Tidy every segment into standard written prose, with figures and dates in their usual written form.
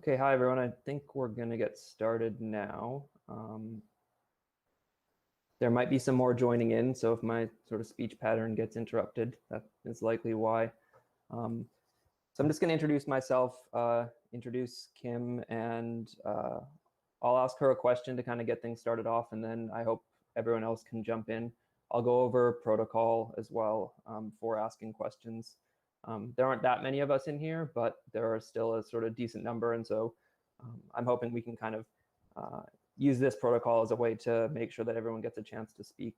Okay, hi everyone. I think we're going to get started now. There might be some more joining in, so if my sort of speech pattern gets interrupted, that is likely why. So I'm just going to introduce myself, introduce Kim, and I'll ask her a question to kind of get things started off, and then I hope everyone else can jump in. I'll go over protocol as well for asking questions. There aren't that many of us in here, but there are still a sort of decent number. And so I'm hoping we can kind of use this protocol as a way to make sure that everyone gets a chance to speak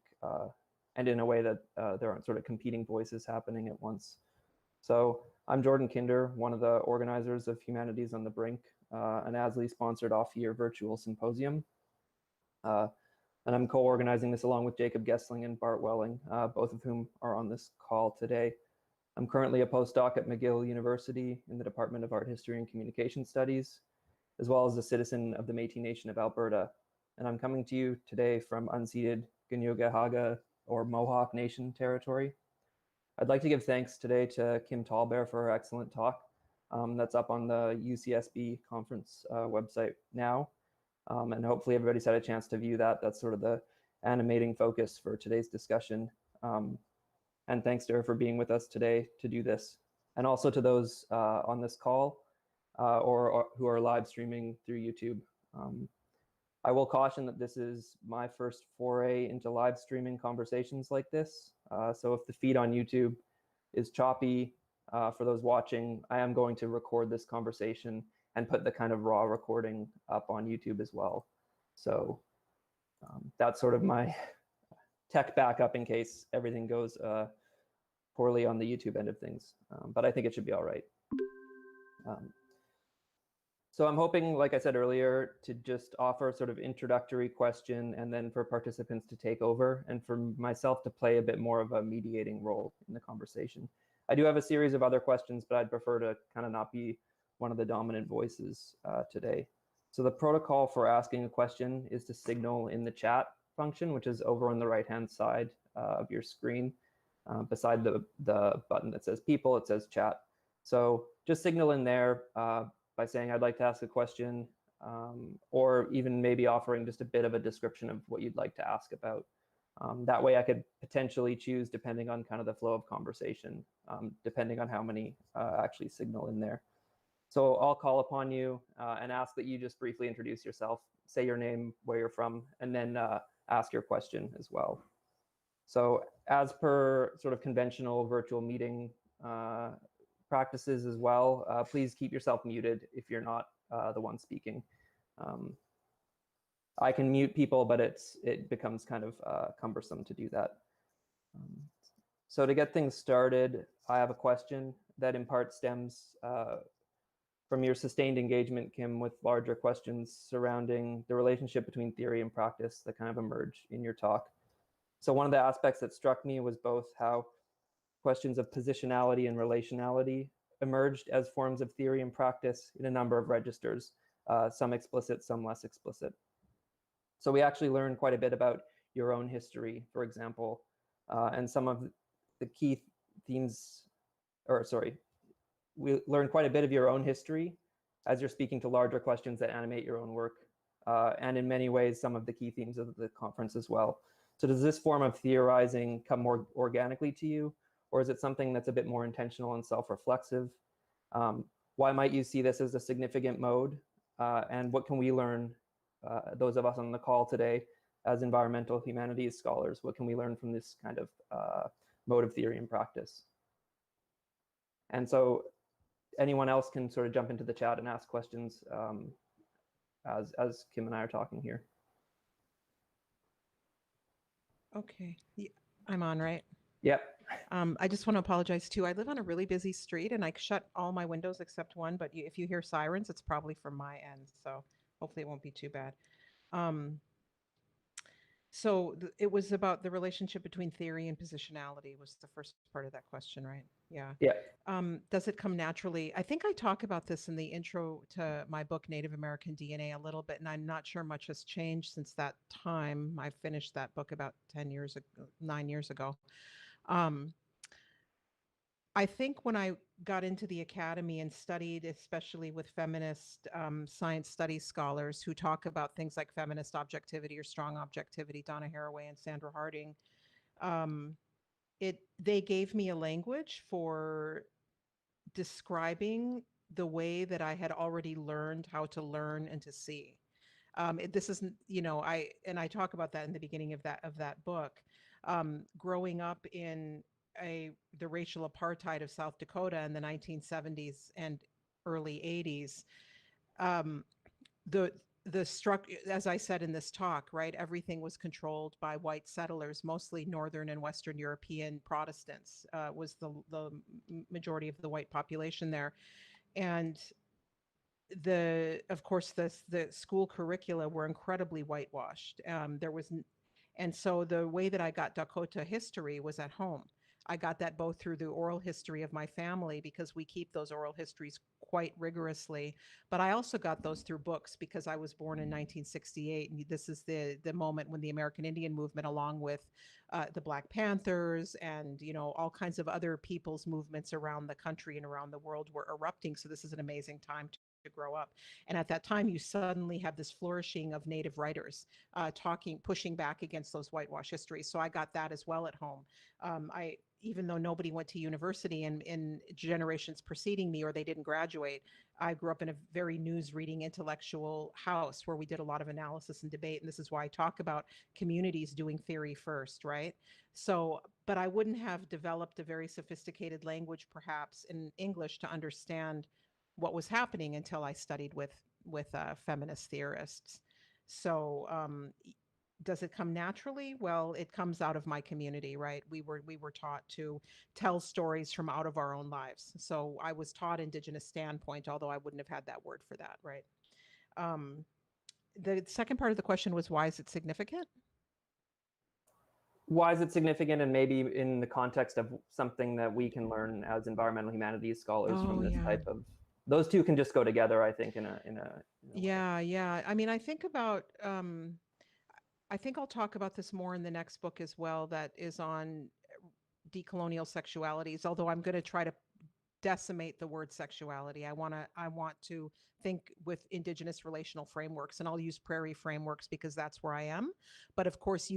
and in a way that there aren't sort of competing voices happening at once. So I'm Jordan Kinder, one of the organizers of Humanities on the Brink, an ASLE-sponsored off-year virtual symposium. And I'm co-organizing this along with Jacob Gessling and Bart Welling, both of whom are on this call today. I'm currently a postdoc at McGill University in the Department of Art History and Communication Studies, as well as a citizen of the Métis Nation of Alberta. And I'm coming to you today from unceded Cayuga or Mohawk Nation territory. I'd like to give thanks today to Kim TallBear for her excellent talk. That's up on the UCSB conference website now. And hopefully everybody's had a chance to view that. That's sort of the animating focus for today's discussion. And thanks to her for being with us today to do this. And also to those on this call or who are live streaming through YouTube. I will caution that this is my first foray into live streaming conversations like this. So if the feed on YouTube is choppy for those watching, I am going to record this conversation and put the kind of raw recording up on YouTube as well. So that's sort of my tech backup in case everything goes poorly on the YouTube end of things, but I think it should be all right. So I'm hoping, like I said earlier, to just offer a sort of introductory question and then for participants to take over and for myself to play a bit more of a mediating role in the conversation. I do have a series of other questions, but I'd prefer to kind of not be one of the dominant voices today. So the protocol for asking a question is to signal in the chat function, which is over on the right-hand side of your screen. Beside the button that says people, it says chat. So just signal in there by saying I'd like to ask a question, or even maybe offering just a bit of a description of what you'd like to ask about. That way I could potentially choose, depending on kind of the flow of conversation, depending on how many actually signal in there. So I'll call upon you and ask that you just briefly introduce yourself, say your name, where you're from, and then ask your question as well. So as per sort of conventional virtual meeting practices as well, please keep yourself muted if you're not the one speaking. I can mute people, but it becomes kind of cumbersome to do that. So to get things started, I have a question that in part stems from your sustained engagement, Kim, with larger questions surrounding the relationship between theory and practice that kind of emerge in your talk. So one of the aspects that struck me was both how questions of positionality and relationality emerged as forms of theory and practice in a number of registers, some explicit, some less explicit. So we actually learned quite a bit about your own history, for example, and some of the key themes, or sorry, we learned quite a bit of your own history as you're speaking to larger questions that animate your own work, and in many ways, some of the key themes of the conference as well. So does this form of theorizing come more organically to you, or is it something that's a bit more intentional and self-reflexive? Why might you see this as a significant mode? And what can we learn, those of us on the call today, as environmental humanities scholars? What can we learn from this kind of mode of theory and practice? And so anyone else can sort of jump into the chat and ask questions as Kim and I are talking here. Okay, I'm on, right? Yep. I just want to apologize too. I live on a really busy street and I shut all my windows except one, but if you hear sirens, it's probably from my end. So hopefully it won't be too bad. So it was about the relationship between theory and positionality was the first part of that question, right? Yeah. Yeah. Does it come naturally? I think I talk about this in the intro to my book, Native American DNA, a little bit, and I'm not sure much has changed since that time. I finished that book about 9 years ago. I think when I got into the academy and studied, especially with feminist science studies scholars who talk about things like feminist objectivity or strong objectivity, Donna Haraway and Sandra Harding, um, they gave me a language for describing the way that I had already learned how to learn and to see. This isn't, I talk about that in the beginning of that book. Growing up in the racial apartheid of South Dakota in the 1970s and early 80s, um, the as I said in this talk, right, everything was controlled by white settlers, mostly Northern and Western European Protestants, was the majority of the white population there. And of course, the school curricula were incredibly whitewashed. And so the way that I got Dakota history was at home. I got that both through the oral history of my family, because we keep those oral histories quite rigorously, but I also got those through books because I was born in 1968, and this is the moment when the American Indian movement, along with the Black Panthers and all kinds of other people's movements around the country and around the world, were erupting. So this is an amazing time to grow up. And at that time, you suddenly have this flourishing of Native writers pushing back against those whitewash histories. So I got that as well at home. Even though nobody went to university in generations preceding me, or they didn't graduate, I grew up in a very news reading intellectual house where we did a lot of analysis and debate. And this is why I talk about communities doing theory first, right? So, but I wouldn't have developed a very sophisticated language, perhaps in English, to understand what was happening until I studied with feminist theorists. So does it come naturally? Well, it comes out of my community, right? We were taught to tell stories from out of our own lives. So I was taught Indigenous standpoint, although I wouldn't have had that word for that, right? The second part of the question was, why is it significant? Why is it significant, and maybe in the context of something that we can learn as environmental humanities scholars from this type of, those two can just go together, I think, in a yeah. I mean, I think about I think I'll talk about this more in the next book as well, that is on decolonial sexualities, although I'm going to try to decimate the word sexuality. I want to think with Indigenous relational frameworks, and I'll use prairie frameworks because that's where I am. But of course,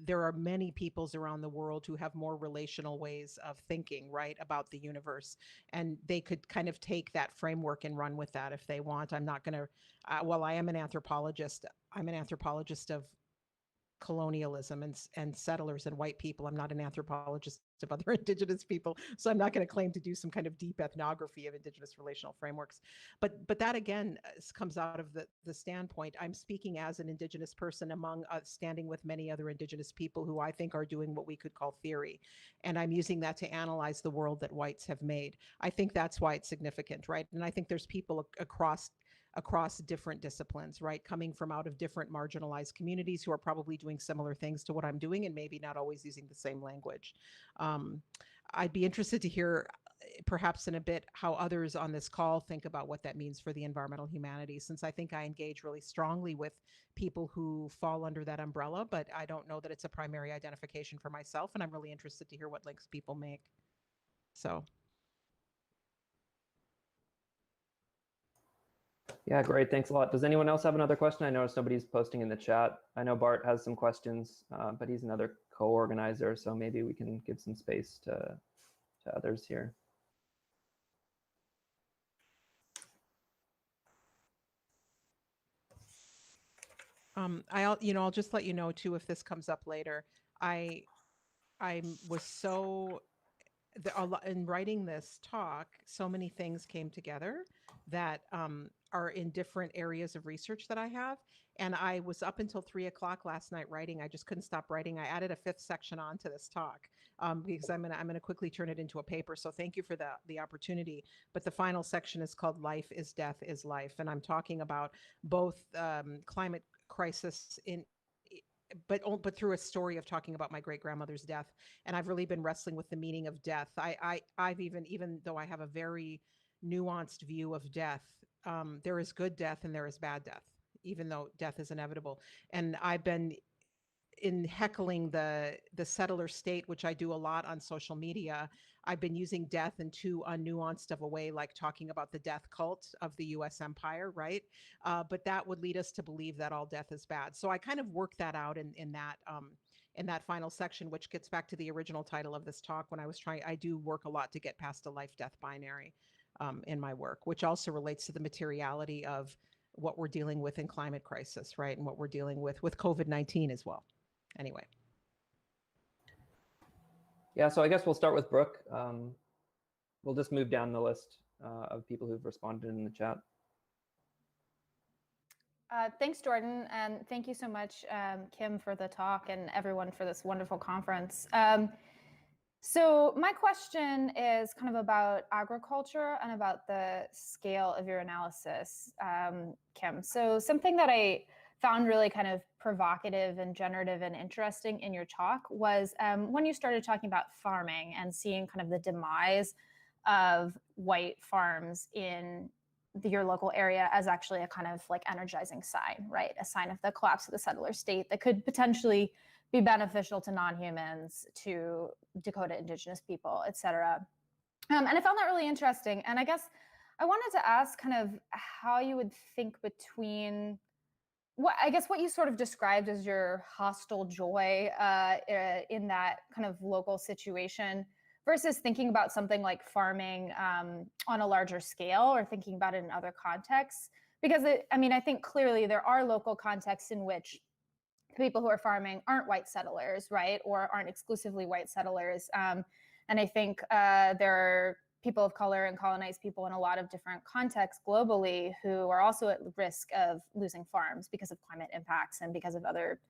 there are many peoples around the world who have more relational ways of thinking, right, about the universe. And they could kind of take that framework and run with that if they want. I'm not going to, well, I am an anthropologist. I'm an anthropologist of colonialism and settlers and white people. I'm not an anthropologist of other Indigenous people, so I'm not going to claim to do some kind of deep ethnography of Indigenous relational frameworks. But that again comes out of the standpoint. I'm speaking as an Indigenous person among standing with many other Indigenous people who I think are doing what we could call theory, and I'm using that to analyze the world that whites have made. I think that's why it's significant, right? And I think there's people across different disciplines, right? Coming from out of different marginalized communities who are probably doing similar things to what I'm doing, and maybe not always using the same language. I'd be interested to hear perhaps in a bit how others on this call think about what that means for the environmental humanities, since I think I engage really strongly with people who fall under that umbrella, but I don't know that it's a primary identification for myself, and I'm really interested to hear what links people make. So. Yeah, great. Thanks a lot. Does anyone else have another question? I noticed nobody's posting in the chat. I know Bart has some questions, but he's another co-organizer, so maybe we can give some space to others here. I'll just let you know too if this comes up later. I was so in writing this talk, so many things came together that are in different areas of research that I have. And I was up until 3:00 last night writing. I just couldn't stop writing. I added a fifth section onto this talk because I'm gonna quickly turn it into a paper. So thank you for the opportunity. But the final section is called "Life is Death is Life," and I'm talking about both climate crisis but through a story of talking about my great grandmother's death. And I've really been wrestling with the meaning of death. I've even though I have a very nuanced view of death, there is good death and there is bad death, even though death is inevitable. And I've been in heckling the settler state, which I do a lot on social media, I've been using death in too unnuanced of a way, like talking about the death cult of the US empire, right? But that would lead us to believe that all death is bad. So I kind of work that out in that final section, which gets back to the original title of this talk. When I do work a lot to get past a life-death binary in my work, which also relates to the materiality of what we're dealing with in climate crisis, right? And what we're dealing with COVID-19 as well. Anyway. Yeah, so I guess we'll start with Brooke. We'll just move down the list of people who've responded in the chat. Thanks, Jordan, and thank you so much, Kim, for the talk, and everyone for this wonderful conference. So my question is kind of about agriculture and about the scale of your analysis, Kim. So something that I found really kind of provocative and generative and interesting in your talk was when you started talking about farming and seeing kind of the demise of white farms in your local area as actually a kind of like energizing sign, right? A sign of the collapse of the settler state that could potentially be beneficial to non-humans, to Dakota Indigenous people, et cetera. And I found that really interesting. And I guess I wanted to ask kind of how you would think between what you sort of described as your hostile joy in that kind of local situation versus thinking about something like farming on a larger scale or thinking about it in other contexts. Because I think clearly there are local contexts in which people who are farming aren't white settlers, right? Or aren't exclusively white settlers. And I think there are people of color and colonized people in a lot of different contexts globally who are also at risk of losing farms because of climate impacts and because of other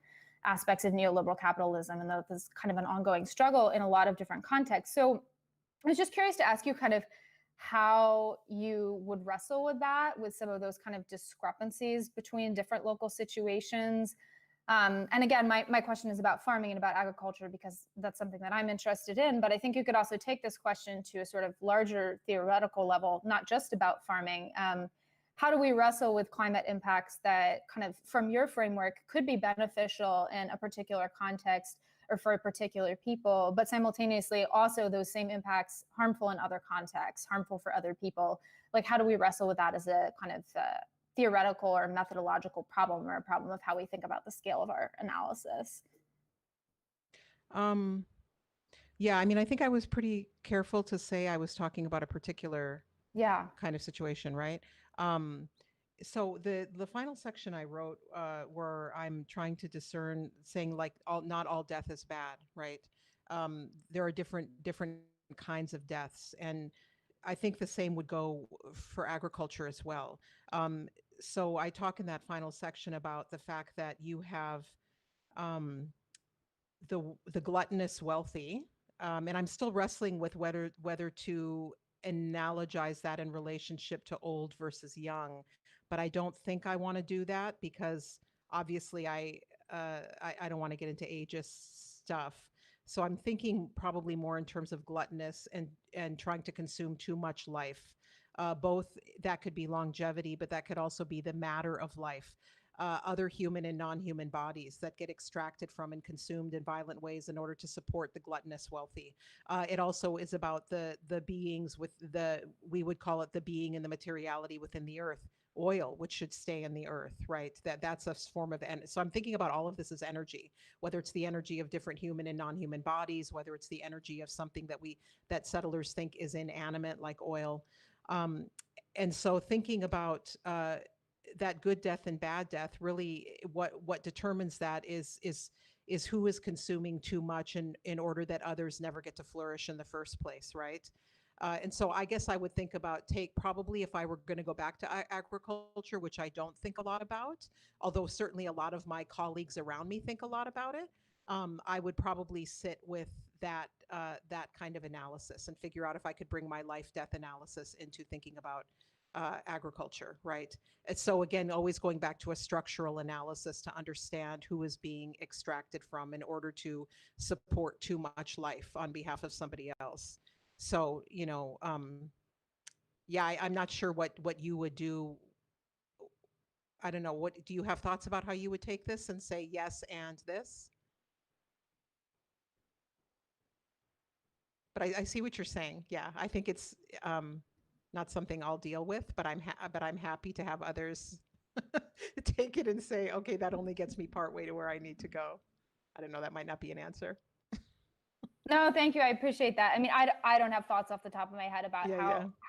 aspects of neoliberal capitalism. And that is kind of an ongoing struggle in a lot of different contexts. So I was just curious to ask you kind of how you would wrestle with that, with some of those kind of discrepancies between different local situations. And again, my question is about farming and about agriculture because that's something that I'm interested in. But I think you could also take this question to a sort of larger theoretical level, not just about farming. How do we wrestle with climate impacts that kind of, from your framework, could be beneficial in a particular context or for a particular people, but simultaneously also those same impacts harmful in other contexts, harmful for other people? Like, how do we wrestle with that as a kind of theoretical or methodological problem, or a problem of how we think about the scale of our analysis? Yeah, I think I was pretty careful to say I was talking about a particular kind of situation, right? So the final section I wrote where I'm trying to discern, saying like not all death is bad, right? There are different kinds of deaths, and I think the same would go for agriculture as well. So I talk in that final section about the fact that you have the gluttonous wealthy, and I'm still wrestling with whether to analogize that in relationship to old versus young, but I don't think I want to do that because obviously I don't want to get into ageist stuff. So I'm thinking probably more in terms of gluttonous and trying to consume too much life. Both that could be longevity, but that could also be the matter of life. Other human and non-human bodies that get extracted from and consumed in violent ways in order to support the gluttonous wealthy. It also is about the beings with we would call it the being and the materiality within the earth. Oil, which should stay in the earth, right? That's a form of energy. So I'm thinking about all of this as energy, whether it's the energy of different human and non-human bodies, whether it's the energy of something that settlers think is inanimate, like oil. And so thinking about that good death and bad death, really what determines that is who is consuming too much in order that others never get to flourish in the first place, right? And so I guess I would think about probably if I were going to go back to agriculture, which I don't think a lot about, although certainly a lot of my colleagues around me think a lot about it, I would probably sit with that kind of analysis and figure out if I could bring my life-death analysis into thinking about agriculture, right? And so again, always going back to a structural analysis to understand who is being extracted from in order to support too much life on behalf of somebody else. So, yeah, I'm not sure what you would do. I don't know. What do you have thoughts about how you would take this and say yes and this? But I see what you're saying. Yeah, I think it's not something I'll deal with, but I'm happy to have others take it and say, okay, that only gets me partway to where I need to go. I don't know. That might not be an answer. No, thank you. I appreciate that. I mean, I don't have thoughts off the top of my head about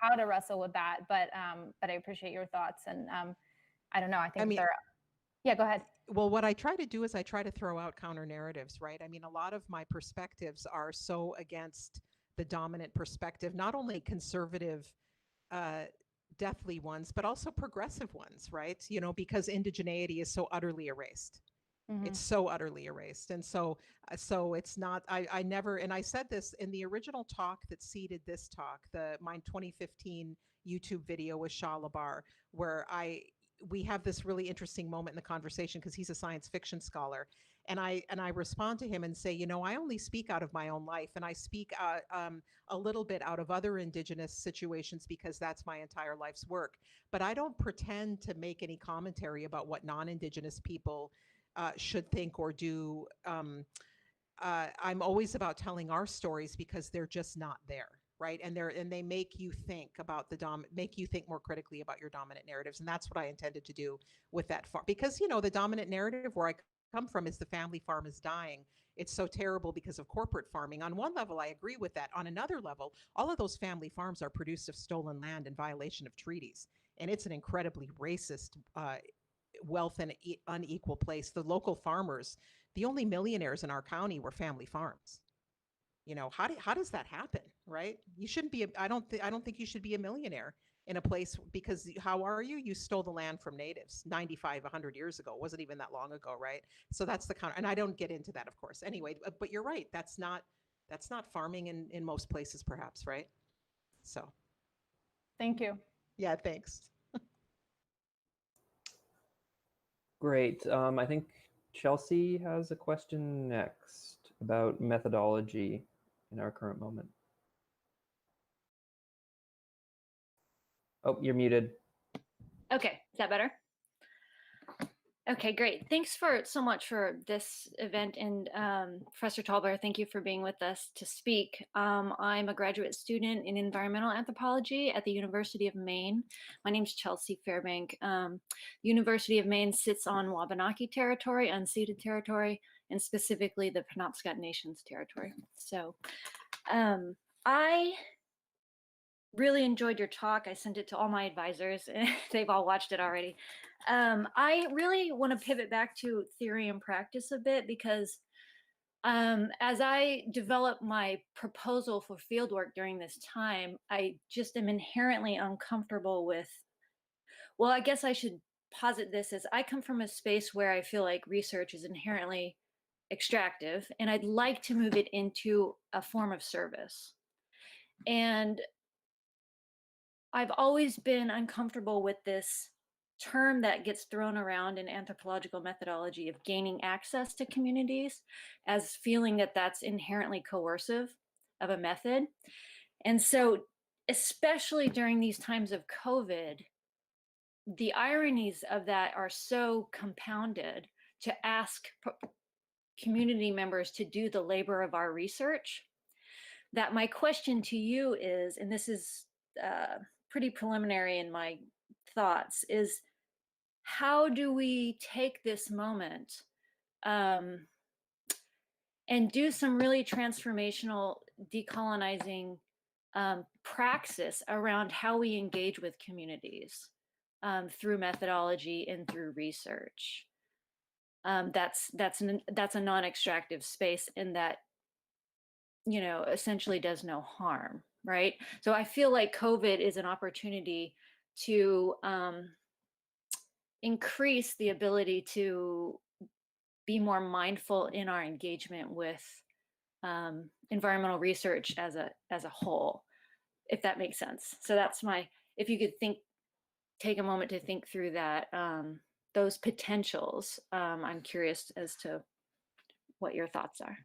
how to wrestle with that, but I appreciate your thoughts. And I don't know. I think yeah, go ahead. Well, what I try to do is I try to throw out counter narratives, right? I mean, a lot of my perspectives are so against the dominant perspective, not only conservative, deathly ones, but also progressive ones, right? You know, because indigeneity is so utterly erased. It's so utterly erased. And so it's not, I never, and I said this in the original talk that seeded this talk, my 2015 YouTube video with Shah Labar, where we have this really interesting moment in the conversation because he's a science fiction scholar. And I respond to him and say, you know, I only speak out of my own life, and I speak a little bit out of other Indigenous situations because that's my entire life's work. But I don't pretend to make any commentary about what non-Indigenous people should think or do. I'm always about telling our stories because they're just not there, right? And they make you think about make you think more critically about your dominant narratives, and that's what I intended to do with that farm. Because you know, the dominant narrative where I come from is the family farm is dying. It's so terrible because of corporate farming. On one level, I agree with that. On another level, all of those family farms are produced of stolen land in violation of treaties, and it's an incredibly racist, wealth and unequal place. The local farmers, the only millionaires in our county were family farms. You know, how does that happen, right? You shouldn't be. I don't think you should be a millionaire in a place, because how are you? You stole the land from natives 95, 100 years ago. It wasn't even that long ago, right? So that's the counter. And I don't get into that, of course. Anyway, but you're right. That's not farming in most places, perhaps, right? So. Thank you. Yeah, thanks. Great. I think Chelsea has a question next about methodology in our current moment. Oh, you're muted. Okay, is that better? Okay, great. Thanks so much for this event. And Professor TallBear, thank you for being with us to speak. I'm a graduate student in environmental anthropology at the University of Maine. My name's Chelsea Fairbank. University of Maine sits on Wabanaki territory, unceded territory, and specifically the Penobscot Nation's territory. So I really enjoyed your talk. I sent it to all my advisors. They've all watched it already. I really want to pivot back to theory and practice a bit, because as I develop my proposal for fieldwork during this time, I just am inherently uncomfortable with, well, I guess I should posit this as I come from a space where I feel like research is inherently extractive, and I'd like to move it into a form of service. And I've always been uncomfortable with this term that gets thrown around in anthropological methodology of gaining access to communities, as feeling that that's inherently coercive of a method. And so, especially during these times of COVID, the ironies of that are so compounded to ask community members to do the labor of our research, that my question to you is, and this is pretty preliminary in my thoughts, is how do we take this moment and do some really transformational decolonizing praxis around how we engage with communities through methodology and through research? That's a non-extractive space, in that, you know, essentially does no harm, right? So I feel like COVID is an opportunity to increase the ability to be more mindful in our engagement with environmental research as a whole, if that makes sense. So that's if you could take a moment to think through that, those potentials. I'm curious as to what your thoughts are.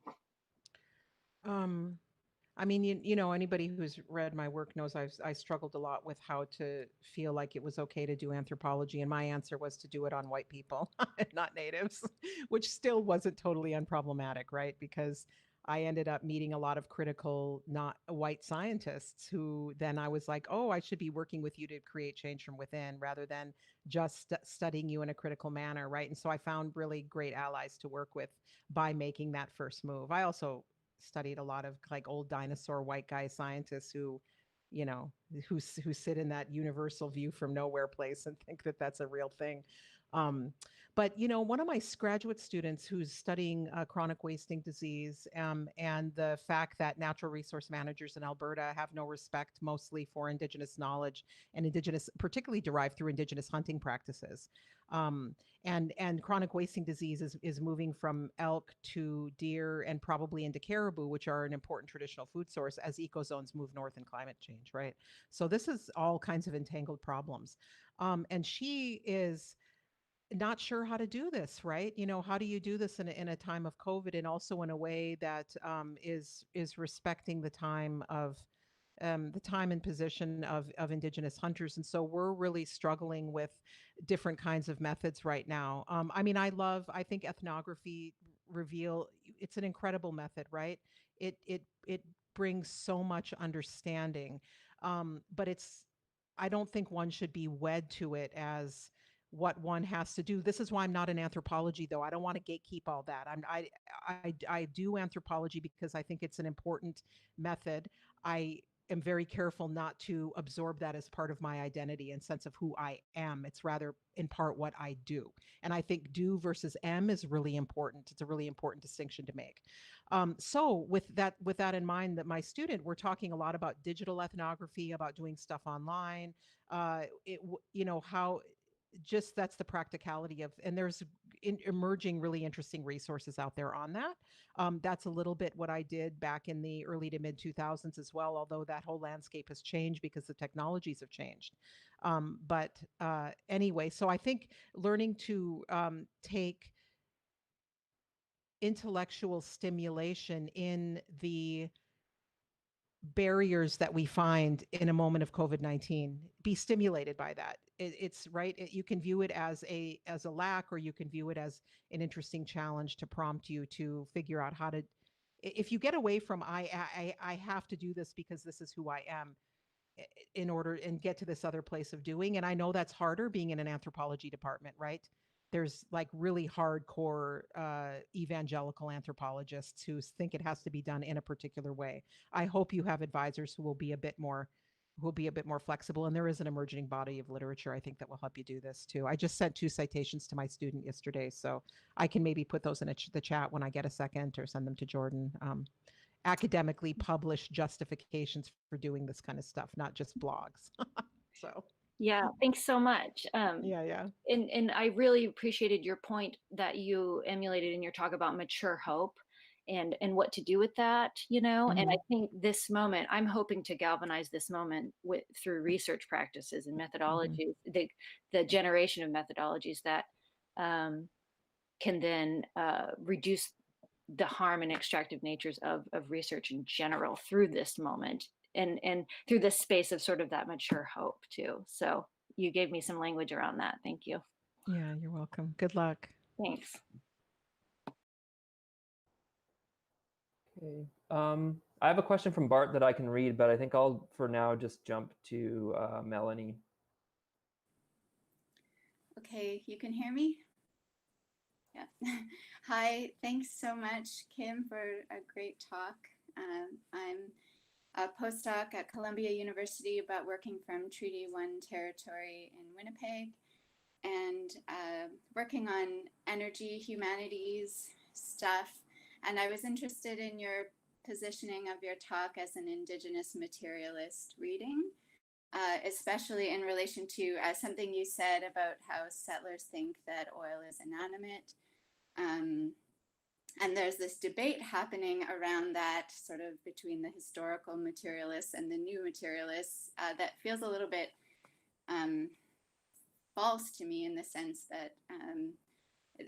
I mean, you know, anybody who's read my work knows I struggled a lot with how to feel like it was okay to do anthropology. And my answer was to do it on white people, not natives, which still wasn't totally unproblematic, right? Because I ended up meeting a lot of critical, not white scientists who then I was like, oh, I should be working with you to create change from within rather than just studying you in a critical manner, right? And so I found really great allies to work with by making that first move. I also studied a lot of like old dinosaur white guy scientists who, you know, who sit in that universal view from nowhere place and think that that's a real thing. But you know, one of my graduate students who's studying chronic wasting disease, and the fact that natural resource managers in Alberta have no respect mostly for Indigenous knowledge and Indigenous, particularly derived through Indigenous hunting practices. And chronic wasting disease is moving from elk to deer and probably into caribou, which are an important traditional food source as ecozones move north in climate change, right? So this is all kinds of entangled problems. And she is not sure how to do this, right? You know, how do you do this in a time of COVID and also in a way that is respecting the time and position of Indigenous hunters. And so we're really struggling with different kinds of methods right now. I mean, I think ethnography reveal, it's an incredible method, right? It brings so much understanding. But I don't think one should be wed to it as what one has to do. This is why I'm not in anthropology, though. I don't want to gatekeep all that. I do anthropology because I think it's an important method. I am very careful not to absorb that as part of my identity and sense of who I am. It's rather in part what I do. And I think do versus am is really important. It's a really important distinction to make. So with that in mind, that my student, we're talking a lot about digital ethnography, about doing stuff online. You know, how just that's the practicality of, and there's emerging really interesting resources out there on that. That's a little bit what I did back in the early to mid 2000s as well, although that whole landscape has changed because the technologies have changed. But anyway, so I think learning to take intellectual stimulation in the barriers that we find in a moment of COVID-19, be stimulated by that. It's right. You can view it as a lack, or you can view it as an interesting challenge to prompt you to figure out how to. If you get away from I have to do this because this is who I am, in order and get to this other place of doing. And I know that's harder being in an anthropology department, right? There's like really hardcore evangelical anthropologists who think it has to be done in a particular way. I hope you have advisors who will be a bit more flexible. And there is an emerging body of literature, I think, that will help you do this too. I just sent 2 citations to my student yesterday, so I can maybe put those in the chat when I get a second, or send them to Jordan. Academically published justifications for doing this kind of stuff, not just blogs. So yeah, thanks so much. yeah. And I really appreciated your point that you emulated in your talk about mature hope and what to do with that, you know. And I think this moment, I'm hoping to galvanize this moment through research practices and methodologies, the generation of methodologies that can then reduce the harm and extractive natures of research in general through this moment, and through this space of sort of that mature hope too. So you gave me some language around that. Thank you. Yeah, you're welcome. Good luck. Thanks. Okay. I have a question from Bart that I can read, but I think I'll, for now, just jump to Melanie. Okay, you can hear me? Yeah. Hi, thanks so much, Kim, for a great talk. I'm a postdoc at Columbia University, but working from Treaty 1 territory in Winnipeg, and working on energy, humanities stuff. And I was interested in your positioning of your talk as an Indigenous materialist reading, especially in relation to something you said about how settlers think that oil is inanimate. And there's this debate happening around that, sort of between the historical materialists and the new materialists, that feels a little bit false to me, in the sense that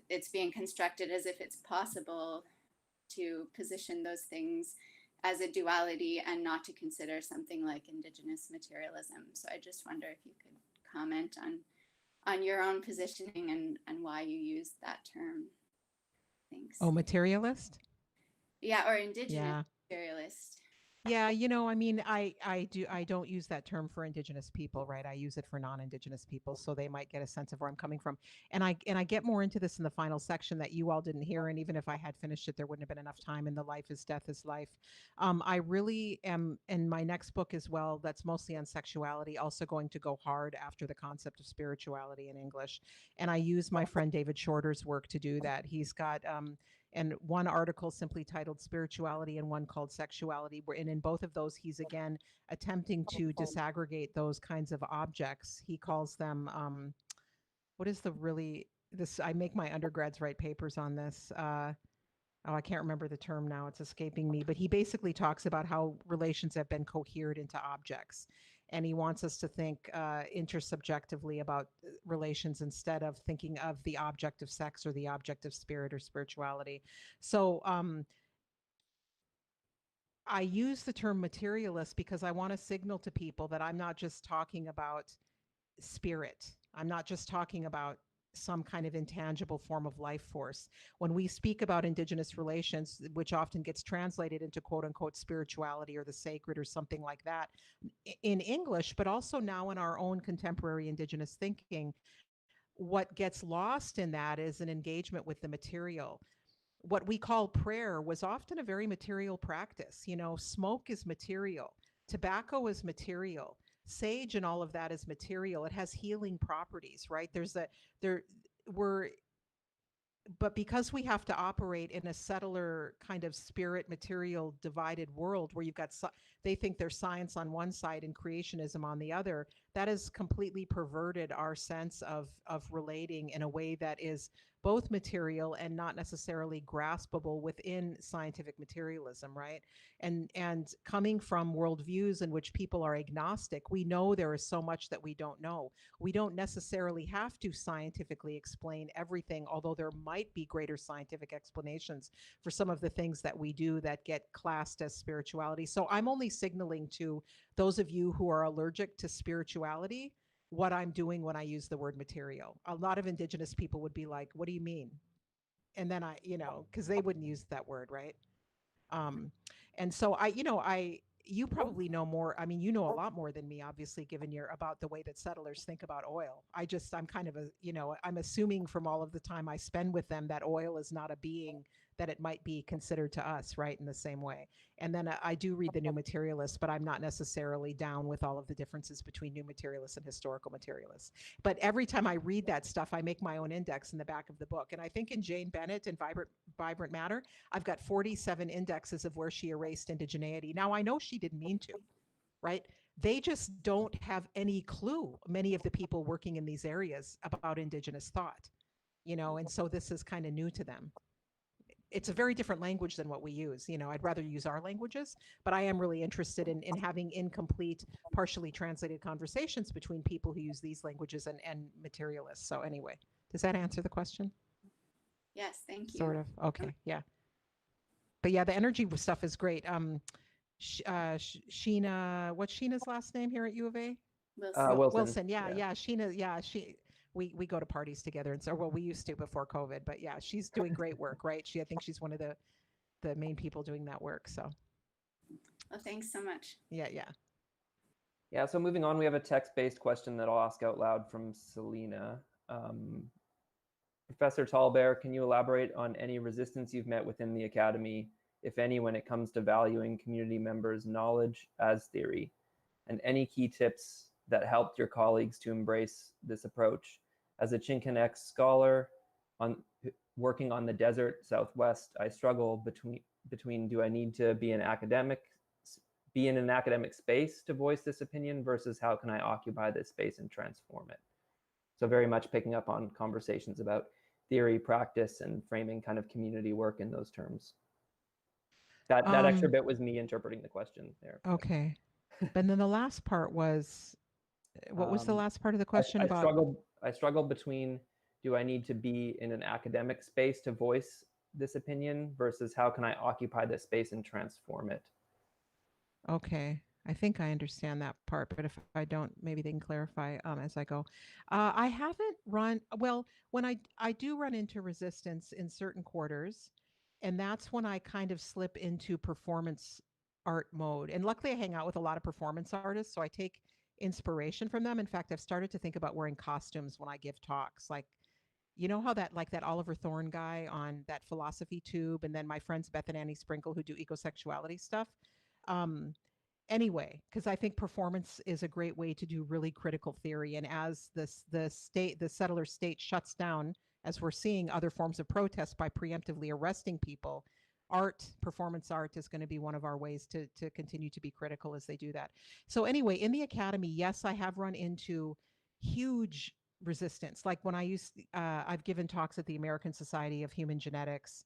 it's being constructed as if it's possible to position those things as a duality and not to consider something like Indigenous materialism. So I just wonder if you could comment on your own positioning and why you use that term. Thanks. Oh, materialist? Yeah, or indigenous Yeah. materialist. Yeah, you know, I mean, I don't use that term for indigenous people, right? I use it for non-indigenous people, so they might get a sense of where I'm coming from. And I get more into this in the final section that you all didn't hear, and even if I had finished it, there wouldn't have been enough time in the Life is Death is Life. I really am in my next book as well, that's mostly on sexuality, also going to go hard after the concept of spirituality in English. And I use my friend David Shorter's work to do that. He's got and one article simply titled Spirituality and one called Sexuality, where and in both of those he's again attempting to disaggregate those kinds of objects. He calls them what is the really this I make my undergrads write papers on this. Oh, I can't remember the term now. It's escaping me. But he basically talks about how relations have been cohered into objects. And he wants us to think intersubjectively about relations instead of thinking of the object of sex or the object of spirit or spirituality. So I use the term materialist because I want to signal to people that I'm not just talking about spirit. I'm not just talking about some kind of intangible form of life force. When we speak about indigenous relations, which often gets translated into quote unquote spirituality or the sacred or something like that in English, but also now in our own contemporary indigenous thinking, what gets lost in that is an engagement with the material. What we call prayer was often a very material practice. You know, smoke is material, tobacco is material, sage and all of that is material. It has healing properties, right? There we're but because we have to operate in a settler kind of spirit material divided world where you've got they think there's science on one side and creationism on the other, that has completely perverted our sense of relating in a way that is both material and not necessarily graspable within scientific materialism, right? And coming from worldviews in which people are agnostic, we know there is so much that we don't know. We don't necessarily have to scientifically explain everything, although there might be greater scientific explanations for some of the things that we do that get classed as spirituality. So I'm only signaling to those of you who are allergic to spirituality what I'm doing when I use the word material. A lot of indigenous people would be like, what do you mean? And then because they wouldn't use that word, right? Um, and so you probably know more. I mean, you know a lot more than me, obviously, given your about the way that settlers think about oil. I'm kind of I'm assuming from all of the time I spend with them that oil is not a being that it might be considered to us, right, in the same way. And then I do read the New Materialists, but I'm not necessarily down with all of the differences between New Materialists and historical materialists. But every time I read that stuff, I make my own index in the back of the book. And I think in Jane Bennett and Vibrant Matter, I've got 47 indexes of where she erased indigeneity. Now, I know she didn't mean to, right? They just don't have any clue, many of the people working in these areas, about indigenous thought, and so this is kind of new to them. It's a very different language than what we use. I'd rather use our languages, but I am really interested in having incomplete, partially translated conversations between people who use these languages and materialists. So anyway, does that answer the question? Yes, thank you. Sort of. Okay, yeah. But yeah, the energy stuff is great. Sheena, what's Sheena's last name here at U of A? Wilson. Yeah. Sheena, we go to parties together, and so we used to before COVID. But yeah, she's doing great work, right? I think she's one of the main people doing that work. So. Well, thanks so much. Yeah. Yeah. So moving on, we have a text-based question that I'll ask out loud from Selena. Professor TallBear, can you elaborate on any resistance you've met within the academy, if any, when it comes to valuing community members' knowledge as theory, and any key tips that helped your colleagues to embrace this approach? As a Chinkanx scholar working on the desert Southwest, I struggle between do I need to be in an academic space to voice this opinion versus how can I occupy this space and transform it? So very much picking up on conversations about theory, practice, and framing kind of community work in those terms. That extra bit was me interpreting the question there. Okay. But then the last part was, what was the last part of the question about? I struggled between, do I need to be in an academic space to voice this opinion versus how can I occupy this space and transform it? Okay. I think I understand that part, but if I don't, maybe they can clarify as I go. I haven't when I do run into resistance in certain quarters, And that's when I kind of slip into performance art mode. And luckily I hang out with a lot of performance artists, so I take inspiration from them. In fact, I've started to think about wearing costumes when I give talks. Like, you know how that Oliver Thorne guy on that philosophy tube, and then my friends Beth and Annie Sprinkle who do ecosexuality stuff. Um, anyway, because I think performance is a great way to do really critical theory. And as the settler state shuts down, as we're seeing other forms of protest by preemptively arresting people, performance art is going to be one of our ways to continue to be critical as they do that. So anyway, in the academy, yes, I have run into huge resistance. Like when I've given talks at the American Society of Human Genetics,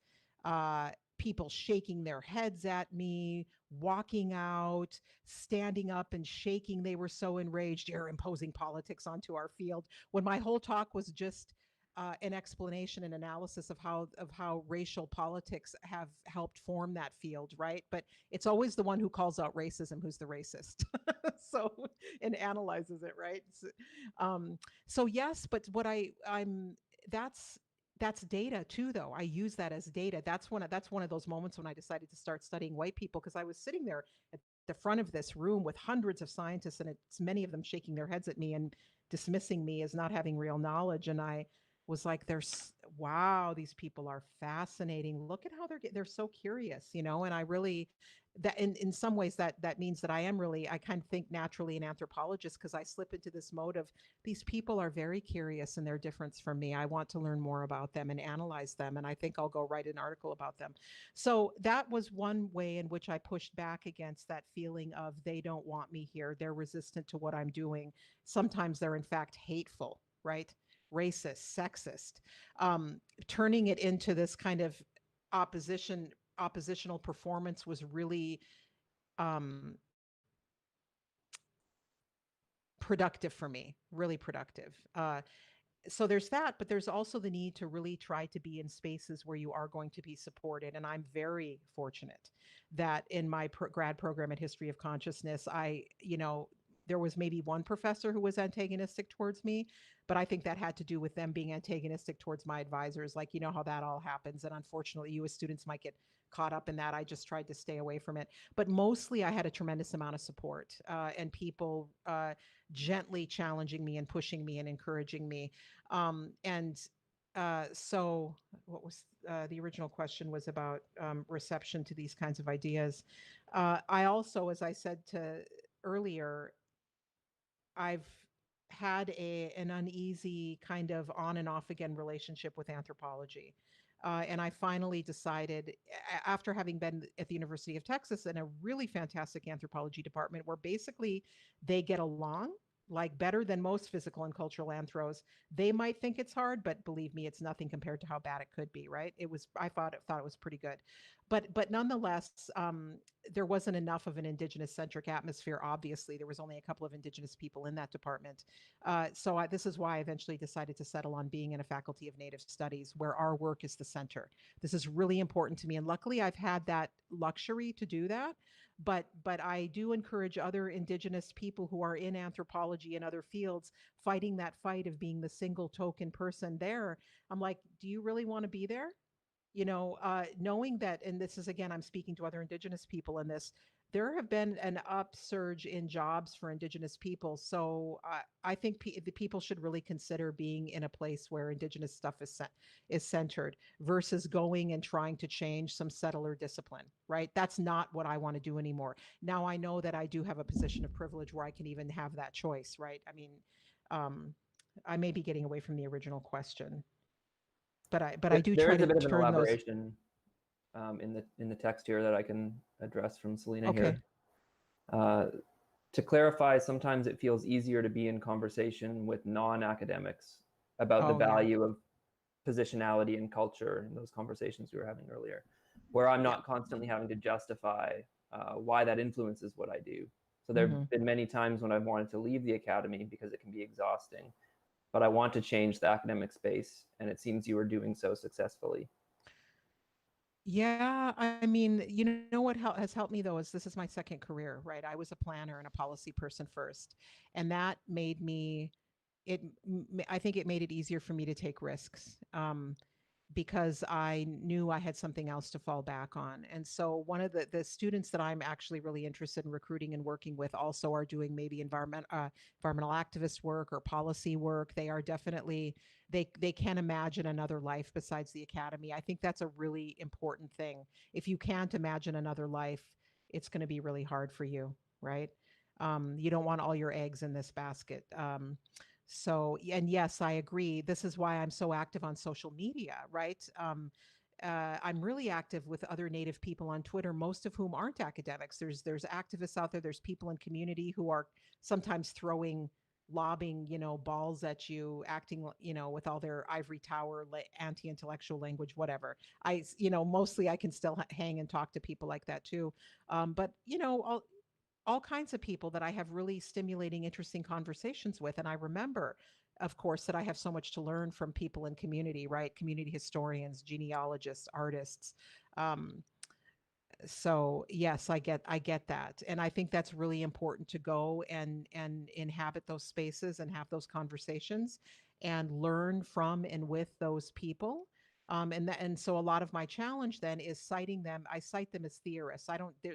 people shaking their heads at me, walking out, standing up and shaking. They were so enraged. You're imposing politics onto our field. When my whole talk was just an explanation and analysis of how racial politics have helped form that field, right? But it's always the one who calls out racism who's the racist. So, and analyzes it, right? So yes, but what that's data too, though. I use that as data. That's one of those moments when I decided to start studying white people, because I was sitting there at the front of this room with hundreds of scientists, and it's many of them shaking their heads at me and dismissing me as not having real knowledge. And I was like, wow, these people are fascinating. Look at how they're so curious, you know. And I really, that in some ways that means that I kind of think naturally an anthropologist, because I slip into this mode of, these people are very curious and they're different from me. I want to learn more about them and analyze them. And I think I'll go write an article about them. So that was one way in which I pushed back against that feeling of, they don't want me here. They're resistant to what I'm doing. Sometimes they're in fact hateful, right? Racist, sexist, turning it into this kind of oppositional performance was really productive for me, really productive. So there's that, but there's also the need to really try to be in spaces where you are going to be supported. And I'm very fortunate that in my grad program at History of Consciousness, there was maybe one professor who was antagonistic towards me, but I think that had to do with them being antagonistic towards my advisors. Like, you know how that all happens. And unfortunately, you as students might get caught up in that. I just tried to stay away from it. But mostly I had a tremendous amount of support and people gently challenging me and pushing me and encouraging me. So what was the original question was about reception to these kinds of ideas. I also, as I said earlier, I've had an uneasy kind of on and off again relationship with anthropology. And I finally decided, after having been at the University of Texas in a really fantastic anthropology department where basically they get along like better than most physical and cultural anthros. They might think it's hard, but believe me, it's nothing compared to how bad it could be, right? I thought it was pretty good. But nonetheless, there wasn't enough of an indigenous centric atmosphere. Obviously, there was only a couple of indigenous people in that department. This is why I eventually decided to settle on being in a faculty of Native Studies, where our work is the center. This is really important to me. And luckily, I've had that luxury to do that. But I do encourage other indigenous people who are in anthropology and other fields fighting that fight of being the single token person there. I'm like, do you really want to be there? Knowing that, and this is, again, I'm speaking to other indigenous people in this, there have been an upsurge in jobs for indigenous people. So I think the people should really consider being in a place where indigenous stuff is centered versus going and trying to change some settler discipline, right? That's not what I want to do anymore. Now I know that I do have a position of privilege where I can even have that choice, right? I mean, I may be getting away from the original question. But I do try to turn those. There is a bit of an elaboration in the text here that I can address from Selena here. To clarify, sometimes it feels easier to be in conversation with non-academics about the value of positionality and culture in those conversations we were having earlier, where I'm not constantly having to justify why that influences what I do. So there have been many times when I've wanted to leave the academy because it can be exhausting. But I want to change the academic space, and it seems you are doing so successfully. Yeah, I mean, you know what has helped me though is this is my second career, right? I was a planner and a policy person first, and that made me I think it made it easier for me to take risks. because I knew I had something else to fall back on. And so one of the students that I'm actually really interested in recruiting and working with also are doing maybe environmental activist work or policy work. They are definitely, they can't imagine another life besides the academy. I think that's a really important thing. If you can't imagine another life, it's going to be really hard for you, right? You don't want all your eggs in this basket. So, and yes, I agree. This is why I'm so active on social media, right? I'm really active with other Native people on Twitter, most of whom aren't academics. There's activists out there. There's people in community who are sometimes lobbing, balls at you, acting, with all their ivory tower, anti-intellectual language, whatever. Mostly I can still hang and talk to people like that too. But all kinds of people that I have really stimulating, interesting conversations with. And I remember, of course, that I have so much to learn from people in community, right? Community historians, genealogists, artists. So yes, I get that. And I think that's really important to go and inhabit those spaces and have those conversations and learn from and with those people. And so a lot of my challenge then is citing them. I cite them as theorists.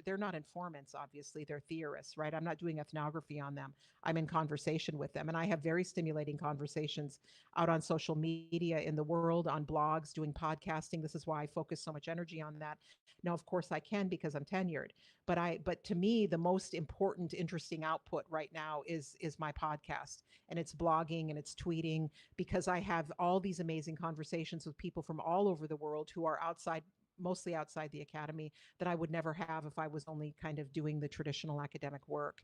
They're not informants, obviously, they're theorists, right? I'm not doing ethnography on them. I'm in conversation with them. And I have very stimulating conversations out on social media in the world, on blogs, doing podcasting. This is why I focus so much energy on that. Now, of course, I can because I'm tenured. But to me, the most important, interesting output right now is my podcast, and it's blogging and it's tweeting, because I have all these amazing conversations with people from all over the world who are mostly outside the academy, that I would never have if I was only kind of doing the traditional academic work.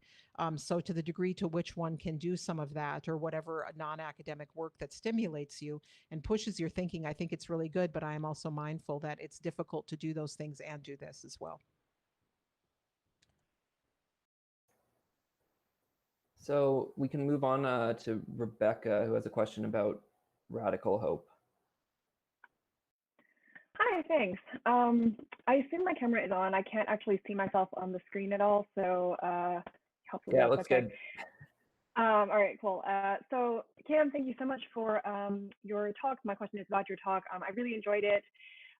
So to the degree to which one can do some of that, or whatever non-academic work that stimulates you and pushes your thinking, I think it's really good. But I am also mindful that it's difficult to do those things and do this as well. So we can move on to Rebecca, who has a question about radical hope. Hi, thanks. I assume my camera is on. I can't actually see myself on the screen at all, so hopefully Yeah, it that's looks okay. good. All right, cool. So Kim, thank you so much for your talk. My question is about your talk. I really enjoyed it,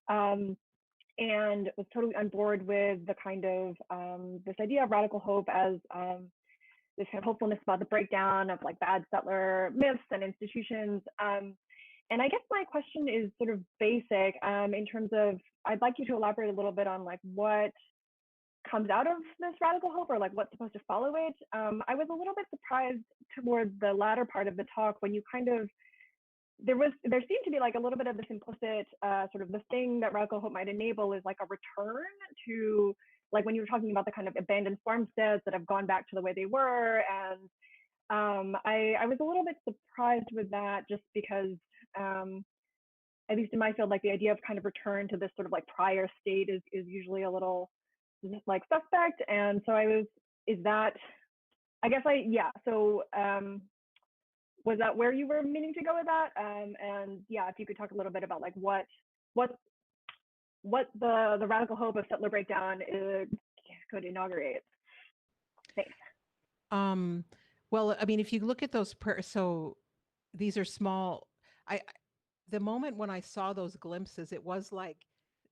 and was totally on board with the kind of this idea of radical hope as this kind of hopefulness about the breakdown of like bad settler myths and institutions. And I guess my question is sort of basic in terms of, I'd like you to elaborate a little bit on like what comes out of this radical hope, or like what's supposed to follow it. I was a little bit surprised toward the latter part of the talk when you kind of, there seemed to be like a little bit of this implicit sort of the thing that radical hope might enable is like a return to, like when you were talking about the kind of abandoned farmsteads that have gone back to the way they were. And I was a little bit surprised with that, just because at least in my field, like the idea of kind of return to this sort of like prior state is usually a little like suspect. And so so was that where you were meaning to go with that? And yeah, if you could talk a little bit about like what the radical hope of settler breakdown could inaugurate. Thanks. Well, I mean, if you look at those, so these are small. The moment when I saw those glimpses, it was like,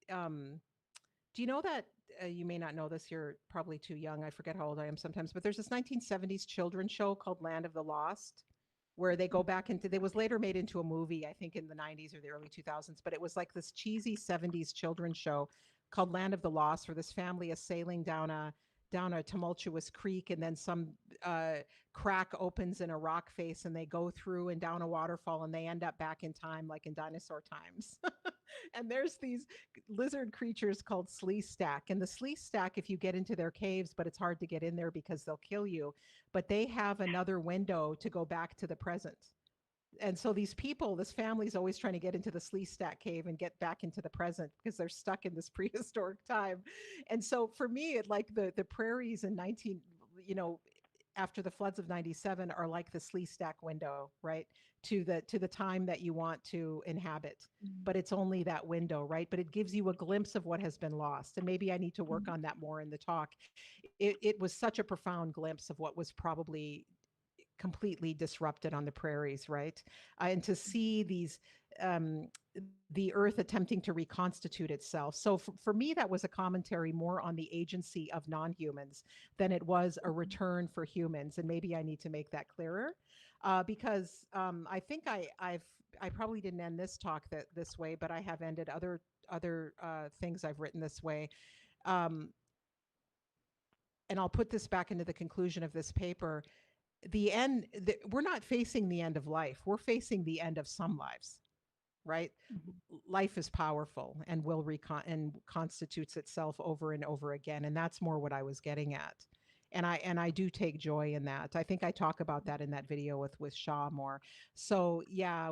do you know that you may not know this? You're probably too young. I forget how old I am sometimes, but there's this 1970s children's show called Land of the Lost, where they go back into, it was later made into a movie, I think in the 90s or the early 2000s, but it was like this cheesy 70s children's show called Land of the Lost, where this family is sailing down a tumultuous creek, and then some crack opens in a rock face, and they go through and down a waterfall, and they end up back in time, like in dinosaur times. And there's these lizard creatures called Sleestack. And the Sleestack, if you get into their caves, but it's hard to get in there because they'll kill you, but they have another window to go back to the present. And so these people, this family's always trying to get into the Sleestack cave and get back into the present because they're stuck in this prehistoric time. And so for me, it like the prairies in after the floods of 97 are like the Sleestack window, right? To the time that you want to inhabit. But it's only that window, right? But it gives you a glimpse of what has been lost. And maybe I need to work on that more in the talk. It was such a profound glimpse of what was probably completely disrupted on the prairies, right? And to see these the earth attempting to reconstitute itself. So for me, that was a commentary more on the agency of non-humans than it was a return for humans. And maybe I need to make that clearer, because I think I probably didn't end this talk this way, but I have ended other things I've written this way. And I'll put this back into the conclusion of this paper. We're not facing the end of life. We're facing the end of some lives, right? Life is powerful and will constitutes itself over and over again. And that's more what I was getting at. And I do take joy in that. I think I talk about that in that video with Shaw more. So yeah,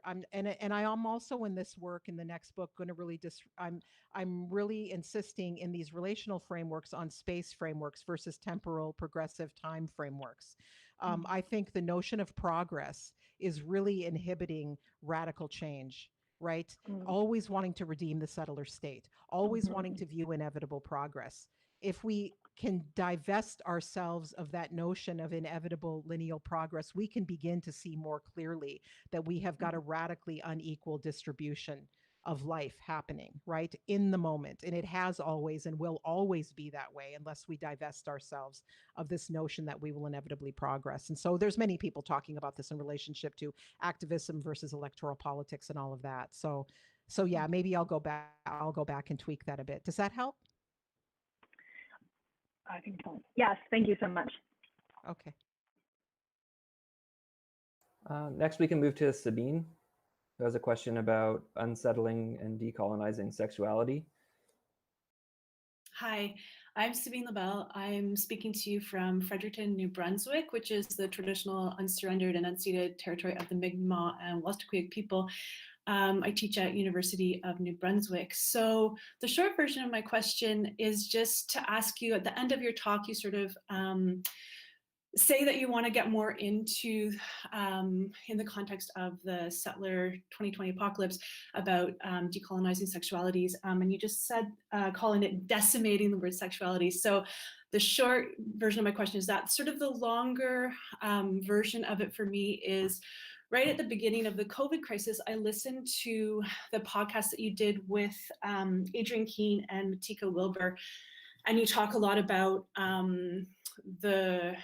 I'm also in this work in the next book going to really I'm really insisting in these relational frameworks on space frameworks versus temporal progressive time frameworks. I think the notion of progress is really inhibiting radical change, right? Always wanting to redeem the settler state, always wanting to view inevitable progress. If we can divest ourselves of that notion of inevitable lineal progress, we can begin to see more clearly that we have got a radically unequal distribution of life happening, right, in the moment. And it has always and will always be that way unless we divest ourselves of this notion that we will inevitably progress. And so there's many people talking about this in relationship to activism versus electoral politics and all of that. So yeah, maybe I'll go back and tweak that a bit. Does that help? I think so. Yes, thank you so much. Okay. Next, we can move to Sabine, who has a question about unsettling and decolonizing sexuality. Hi, I'm Sabine LaBelle. I'm speaking to you from Fredericton, New Brunswick, which is the traditional unsurrendered and unceded territory of the Mi'kmaq and Westaquoik people. I teach at University of New Brunswick. So the short version of my question is just to ask you, at the end of your talk, you sort of say that you want to get more into, in the context of the settler 2020 apocalypse, about decolonizing sexualities. And you just said, calling it decimating the word sexuality. So the short version of my question is that sort of the longer version of it for me is, right at the beginning of the COVID crisis, I listened to the podcast that you did with Adrienne Keene and Matika Wilbur, and you talk a lot about the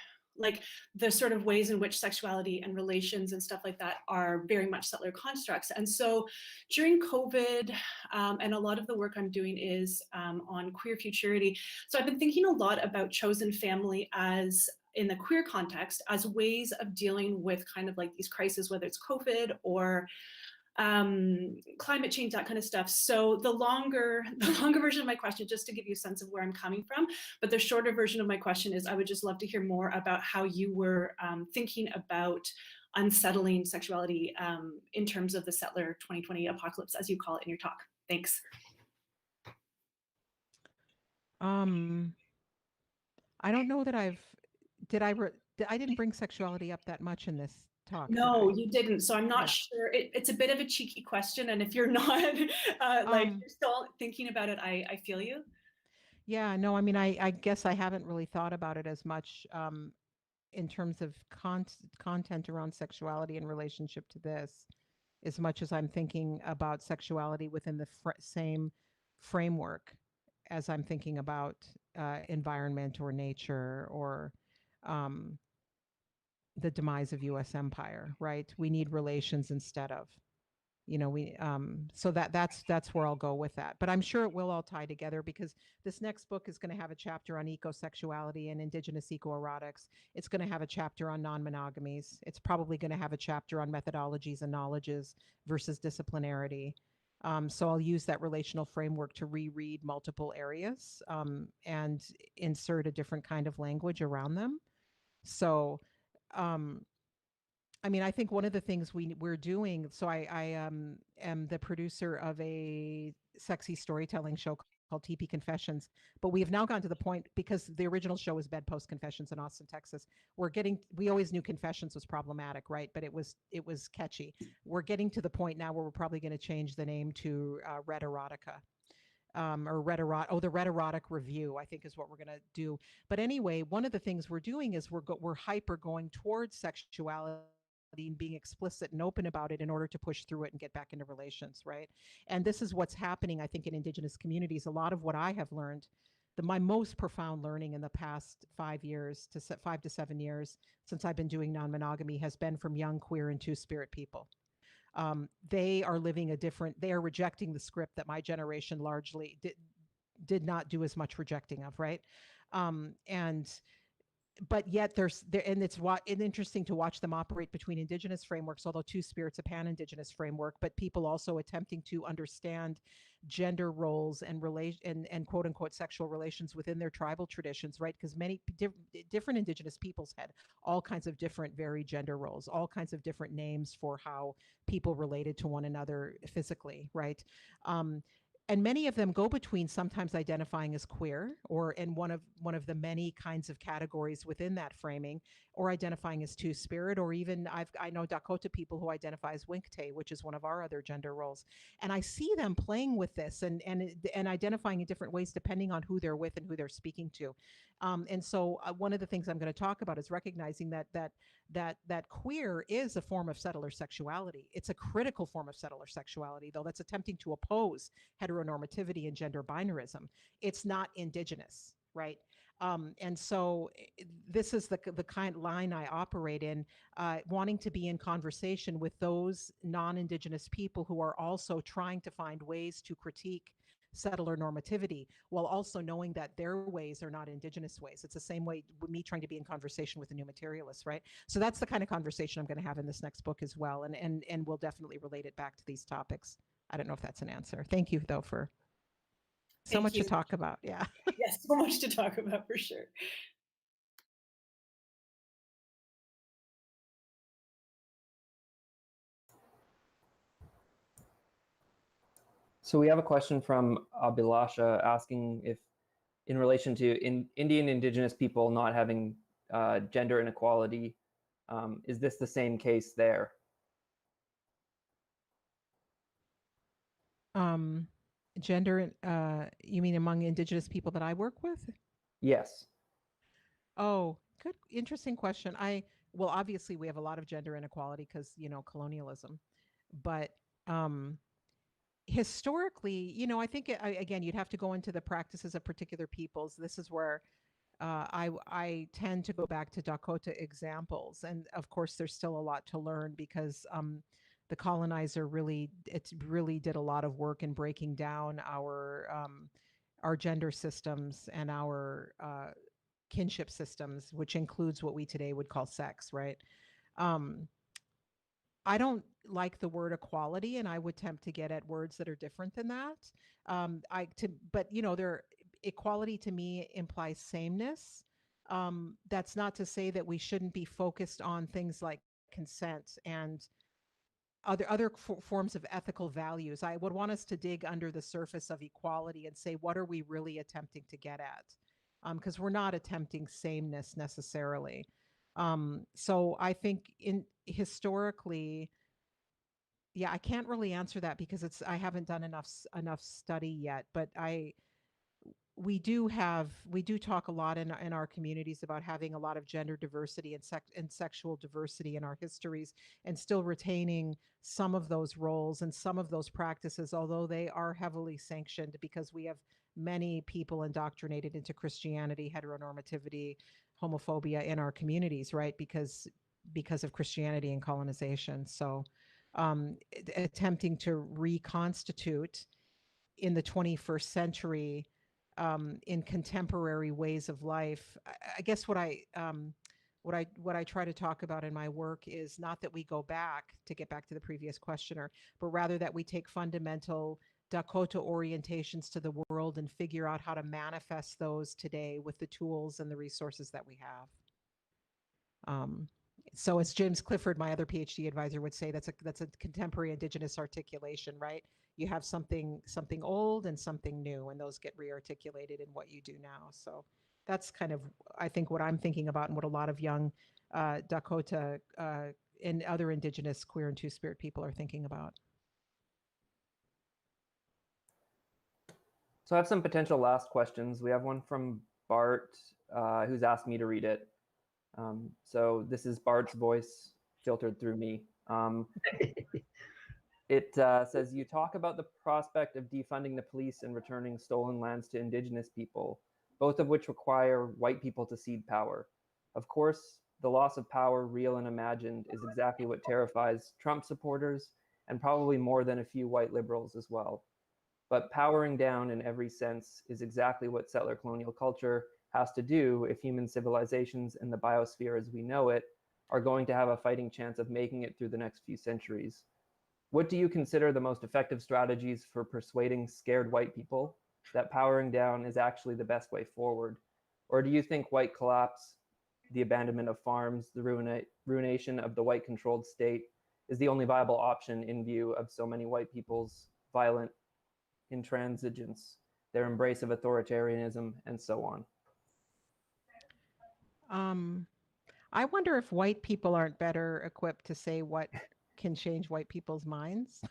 sort of ways in which sexuality and relations and stuff like that are very much settler constructs. And so during COVID, and a lot of the work I'm doing is on queer futurity. So I've been thinking a lot about chosen family as, in the queer context, as ways of dealing with kind of like these crises, whether it's COVID or climate change, that kind of stuff. So the longer version of my question, just to give you a sense of where I'm coming from, but the shorter version of my question is, I would just love to hear more about how you were thinking about unsettling sexuality in terms of the settler 2020 apocalypse, as you call it in your talk. Thanks. I don't know that I didn't bring sexuality up that much in this talk. No, you didn't. So I'm not sure. It's a bit of a cheeky question. And if you're not you're still thinking about it, I feel you. Yeah, no, I mean, I guess I haven't really thought about it as much in terms of content around sexuality in relationship to this, as much as I'm thinking about sexuality within the same framework as I'm thinking about environment or nature or the demise of U.S. empire, right? We need relations instead of, so that's where I'll go with that. But I'm sure it will all tie together, because this next book is going to have a chapter on ecosexuality and indigenous ecoerotics. It's going to have a chapter on non-monogamies. It's probably going to have a chapter on methodologies and knowledges versus disciplinarity. So I'll use that relational framework to reread multiple areas and insert a different kind of language around them. So, I mean, I think one of the things we're doing, so I am the producer of a sexy storytelling show called TP Confessions, but we have now gotten to the point, because the original show was Bedpost Confessions in Austin, Texas. We always knew Confessions was problematic, right? But it was catchy. We're getting to the point now where we're probably going to change the name to Red Erotica. The Red Erotic Review, I think, is what we're going to do. But anyway, one of the things we're doing is we're hyper going towards sexuality and being explicit and open about it in order to push through it and get back into relations, right? And this is what's happening, I think, in Indigenous communities. A lot of what I have learned, my most profound learning in the past 5 to 7 years since I've been doing non-monogamy has been from young queer and two-spirit people. They are living they are rejecting the script that my generation largely did not do as much rejecting of, right? But yet and it's interesting to watch them operate between Indigenous frameworks, although two-spirit's a pan-Indigenous framework, but people also attempting to understand gender roles and and quote unquote sexual relations within their tribal traditions, right? Because many different Indigenous peoples had all kinds of different varied gender roles, all kinds of different names for how people related to one another physically, right? And many of them go between sometimes identifying as queer or in one of the many kinds of categories within that framing, or identifying as two-spirit, or even I know Dakota people who identify as Winkte, which is one of our other gender roles. And I see them playing with this and identifying in different ways depending on who they're with and who they're speaking to. And so one of the things I'm going to talk about is recognizing that queer is a form of settler sexuality. It's a critical form of settler sexuality, though, that's attempting to oppose heteronormativity and gender binarism. It's not Indigenous, right? And so this is the kind of line I operate in, wanting to be in conversation with those non-Indigenous people who are also trying to find ways to critique settler normativity, while also knowing that their ways are not Indigenous ways. It's the same way with me trying to be in conversation with the new materialists, right? So that's the kind of conversation I'm going to have in this next book as well, and we'll definitely relate it back to these topics. I don't know if that's an answer. Thank you, though, for so much to talk about. Yeah. Yes, so much to talk about for sure. So we have a question from Abhilasha asking if, in relation to Indian Indigenous people not having gender inequality, is this the same case there? Gender, you mean among Indigenous people that I work with? Yes. Oh, good, interesting question. Well, obviously we have a lot of gender inequality because, colonialism, but historically, I think again, you'd have to go into the practices of particular peoples. This is where I tend to go back to Dakota examples, and of course, there's still a lot to learn because the colonizer really did a lot of work in breaking down our gender systems and our kinship systems, which includes what we today would call sex, right? I don't like the word equality, and I would attempt to get at words that are different than that. But equality to me implies sameness. That's not to say that we shouldn't be focused on things like consent and other forms of ethical values. I would want us to dig under the surface of equality and say, what are we really attempting to get at? Because we're not attempting sameness necessarily. So I think historically, yeah, I can't really answer that because I haven't done enough study yet, but we do talk a lot in our communities about having a lot of gender diversity and sexual diversity in our histories, and still retaining some of those roles and some of those practices, although they are heavily sanctioned because we have many people indoctrinated into Christianity, heteronormativity, homophobia in our communities, right? Because of Christianity and colonization. So attempting to reconstitute in the 21st century in contemporary ways of life. I guess what I try to talk about in my work is not that we go back, to get back to the previous questioner, but rather that we take fundamental Dakota orientations to the world and figure out how to manifest those today with the tools and the resources that we have. So as James Clifford, my other PhD advisor, would say, that's a contemporary Indigenous articulation, right? You have something old and something new, and those get rearticulated in what you do now. So that's kind of, I think, what I'm thinking about and what a lot of young Dakota and other Indigenous queer and two-spirit people are thinking about. So I have some potential last questions. We have one from Bart, who's asked me to read it. So this is Bart's voice filtered through me. It says, you talk about the prospect of defunding the police and returning stolen lands to indigenous people, both of which require white people to cede power. Of course, the loss of power, real and imagined, is exactly what terrifies Trump supporters and probably more than a few white liberals as well. But powering down in every sense is exactly what settler colonial culture has to do if human civilizations and the biosphere as we know it are going to have a fighting chance of making it through the next few centuries. What do you consider the most effective strategies for persuading scared white people that powering down is actually the best way forward? Or do you think white collapse, the abandonment of farms, the ruination of the white-controlled state is the only viable option in view of so many white people's violent intransigence, their embrace of authoritarianism, and so on? I wonder if white people aren't better equipped to say what can change white people's minds.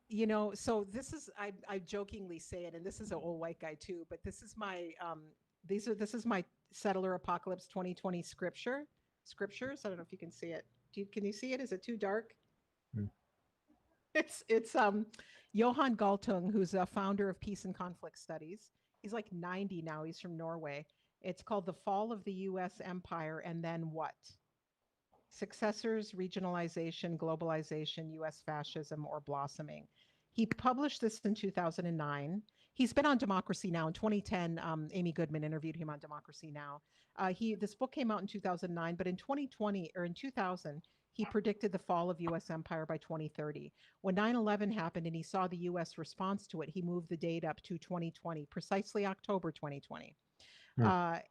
You know, so this is, I jokingly say it, and this is an old white guy too, but this is my this is my Settler Apocalypse 2020 scriptures. I don't know if you can see it. Can you see it? Is it too dark? It's Johan Galtung, who's a founder of Peace and Conflict Studies. He's like 90 now. He's from Norway. It's called The Fall of the U.S. Empire and Then What? Successors, Regionalization, Globalization, U.S. Fascism, or Blossoming. He published this in 2009. He's been on Democracy Now! In 2010, Amy Goodman interviewed him on Democracy Now! This book came out in 2009, but in 2020 or in 2000, he predicted the fall of U.S. empire by 2030. When 9/11 happened and he saw the U.S. response to it, he moved the date up to 2020, precisely October 2020.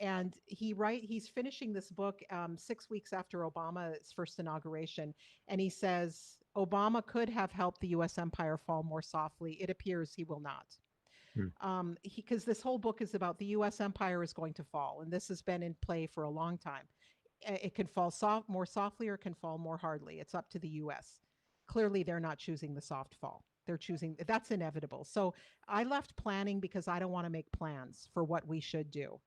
And he's finishing this book 6 weeks after Obama's first inauguration. And he says, Obama could have helped the U.S. empire fall more softly. It appears he will not. Because this whole book is about the U.S. empire is going to fall. And this has been in play for a long time. It can fall more softly or it can fall more hardly. It's up to the U.S. Clearly, they're not choosing the soft fall. They're choosing, that's inevitable. So I left planning because I don't want to make plans for what we should do.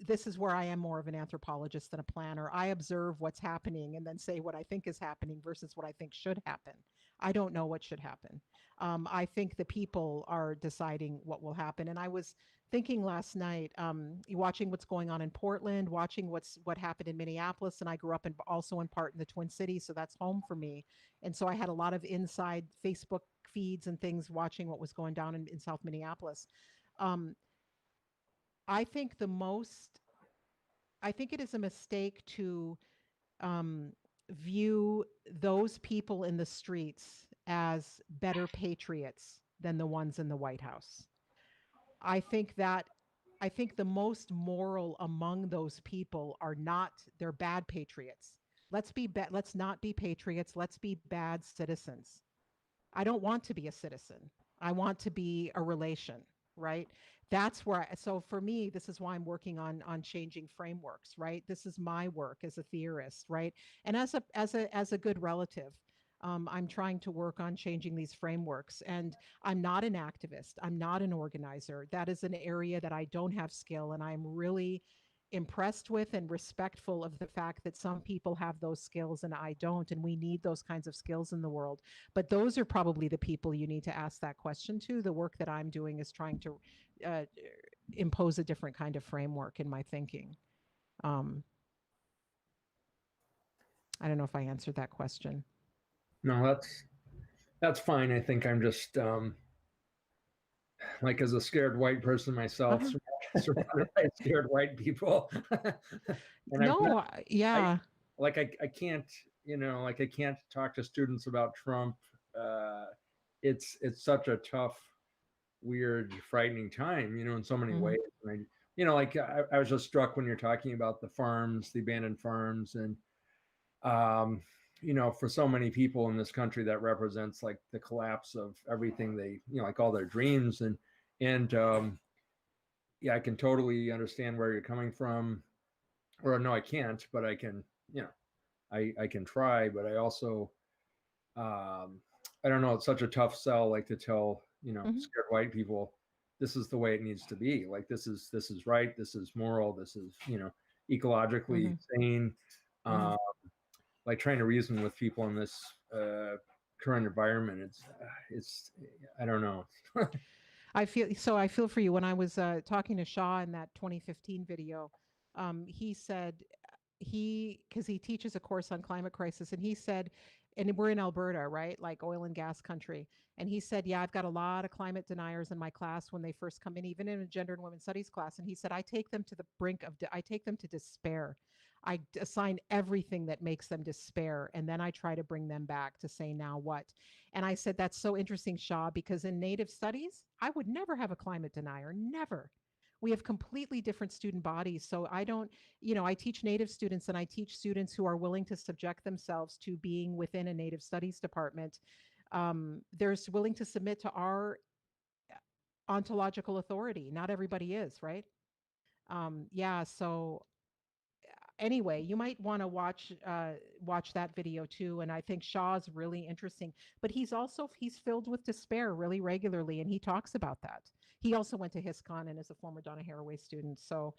This is where I am more of an anthropologist than a planner. I observe what's happening and then say what I think is happening versus what I think should happen. I don't know what should happen. I think the people are deciding what will happen. And I was thinking last night, watching what's going on in Portland, watching what happened in Minneapolis, and I grew up also in part in the Twin Cities, so that's home for me. And so I had a lot of inside Facebook feeds and things watching what was going down in South Minneapolis. I think it is a mistake to view those people in the streets as better patriots than the ones in the White House. I think the most moral among those people they're bad patriots. Let's not be patriots. Let's be bad citizens. I don't want to be a citizen. I want to be a relation, right? That's where, so for me, this is why I'm working on changing frameworks, right? This is my work as a theorist, right? And as a good relative, I'm trying to work on changing these frameworks. And I'm not an activist. I'm not an organizer. That is an area that I don't have skill. And I'm really impressed with and respectful of the fact that some people have those skills and I don't, and we need those kinds of skills in the world. But those are probably the people you need to ask that question to. The work that I'm doing is trying to impose a different kind of framework in my thinking. I don't know if I answered that question. No, that's fine. I think I'm just like, as a scared white person myself, surrounded by scared white people. And yeah. I can't, I can't talk to students about Trump. It's such a tough, weird, frightening time, in so many ways. And I was just struck when you're talking about the farms, the abandoned farms, and for so many people in this country, that represents like the collapse of everything they, like all their dreams. And yeah, I can totally understand where you're coming from. Or no, I can't, but I can, I can try, but I also, I don't know, it's such a tough sell, like to tell, scared white people, this is the way it needs to be. Like, this is right. This is moral. This is, ecologically sane, like trying to reason with people in this current environment. It's I don't know. I feel for you. When I was talking to Shaw in that 2015 video, he said because he teaches a course on climate crisis, and he said, and we're in Alberta, right? Like oil and gas country. And he said, yeah, I've got a lot of climate deniers in my class when they first come in, even in a gender and women's studies class. And he said, I take them to the brink of, I take them to despair. I assign everything that makes them despair. And then I try to bring them back to say, now what? And I said, that's so interesting, Shaw, because in Native studies, I would never have a climate denier, never. We have completely different student bodies. So I don't, I teach Native students, and I teach students who are willing to subject themselves to being within a Native studies department. They're willing to submit to our ontological authority. Not everybody is, right? Yeah. So anyway, you might want to watch that video too. And I think Shaw's really interesting, but he's filled with despair really regularly, and he talks about that. He also went to HISCON and is a former Donna Haraway student. So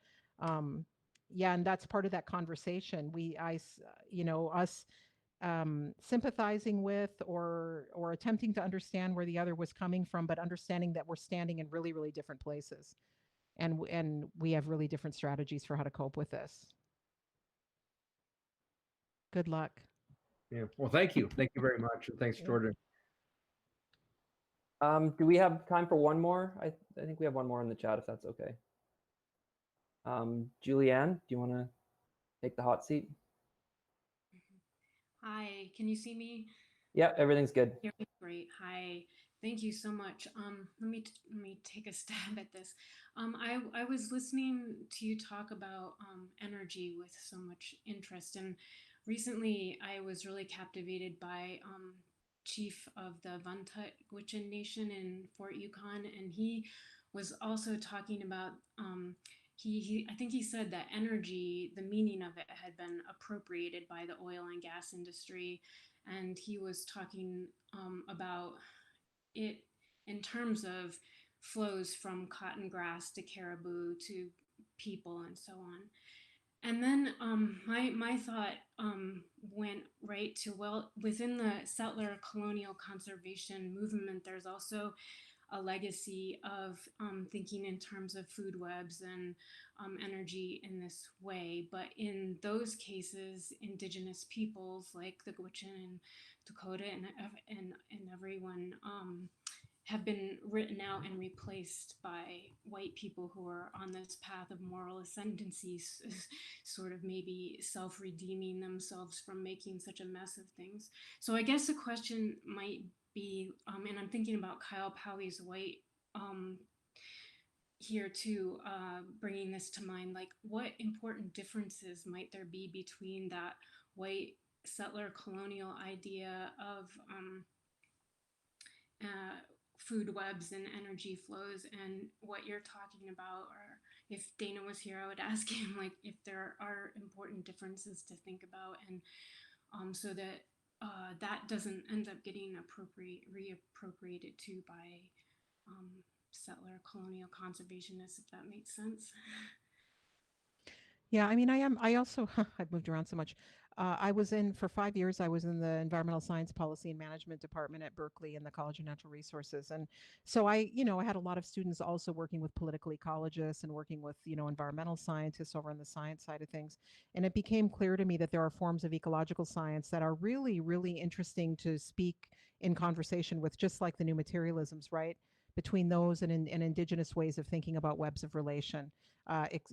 yeah, and that's part of that conversation. Us sympathizing with or attempting to understand where the other was coming from, but understanding that we're standing in really, really different places, and we have really different strategies for how to cope with this. Good luck. Yeah. Well, thank you. Thank you very much. And thanks, Jordan. Do we have time for one more? I think we have one more in the chat, if that's okay. Julianne, do you want to take the hot seat? Hi, can you see me? Yeah, everything's good. Great. Hi, thank you so much. Let me take a stab at this. I was listening to you talk about energy with so much interest, and recently I was really captivated by chief of the Vantat Nation in Fort Yukon, and he was also talking about I think he said that energy, the meaning of it had been appropriated by the oil and gas industry, and he was talking about it in terms of flows from cotton grass to caribou to people and so on. And then my thought went right to, well, within the settler colonial conservation movement, there's also a legacy of thinking in terms of food webs and energy in this way. But in those cases, indigenous peoples like the Gwich'in and Dakota and everyone have been written out and replaced by white people who are on this path of moral ascendancy, sort of maybe self-redeeming themselves from making such a mess of things. So I guess the question might be, and I'm thinking about Kyle Powey's white here too, bringing this to mind, like what important differences might there be between that white settler colonial idea of food webs and energy flows and what you're talking about? Or if Dana was here, I would ask him like if there are important differences to think about, and so that that doesn't end up getting reappropriated to by settler colonial conservationists, if that makes sense. Yeah, I mean, I also, I've moved around so much. For 5 years, I was in the environmental science policy and management department at Berkeley in the College of Natural Resources. And so I had a lot of students also working with political ecologists and working with, environmental scientists over on the science side of things. And it became clear to me that there are forms of ecological science that are really, really interesting to speak in conversation with, just like the new materialisms, right? Between those and indigenous ways of thinking about webs of relation.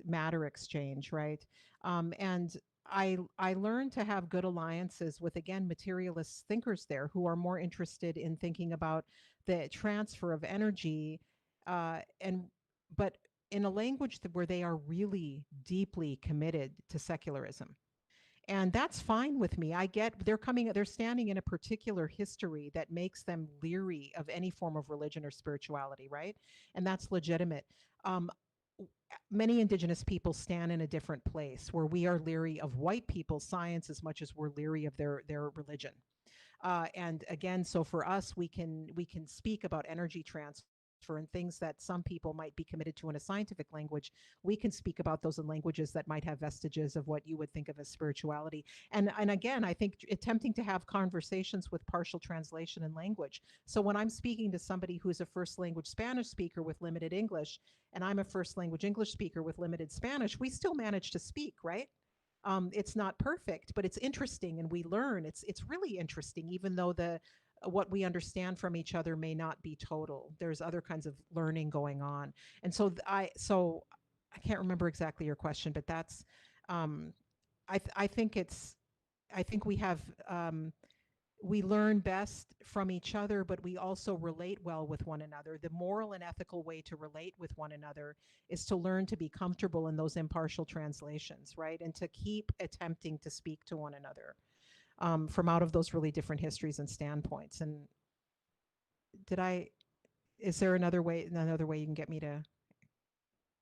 Matter exchange, right? And I learned to have good alliances with, again, materialist thinkers there who are more interested in thinking about the transfer of energy, but in a language where they are really deeply committed to secularism. And that's fine with me. I get they're standing in a particular history that makes them leery of any form of religion or spirituality, right? And that's legitimate. Many indigenous people stand in a different place where we are leery of white people's science as much as we're leery of their religion. And again, so for us, we can speak about energy transfer and things that some people might be committed to in a scientific language, we can speak about those in languages that might have vestiges of what you would think of as spirituality. And again, I think attempting to have conversations with partial translation in language. So when I'm speaking to somebody who's a first language Spanish speaker with limited English, and I'm a first language English speaker with limited Spanish, we still manage to speak, right? It's not perfect, but it's interesting, and we learn. It's really interesting, even though what we understand from each other may not be total. There's other kinds of learning going on, and so I can't remember exactly your question, but that's I think we have we learn best from each other, but we also relate well with one another. The moral and ethical way to relate with one another is to learn to be comfortable in those impartial translations, right? And to keep attempting to speak to one another from out of those really different histories and standpoints. And is there another way you can get me to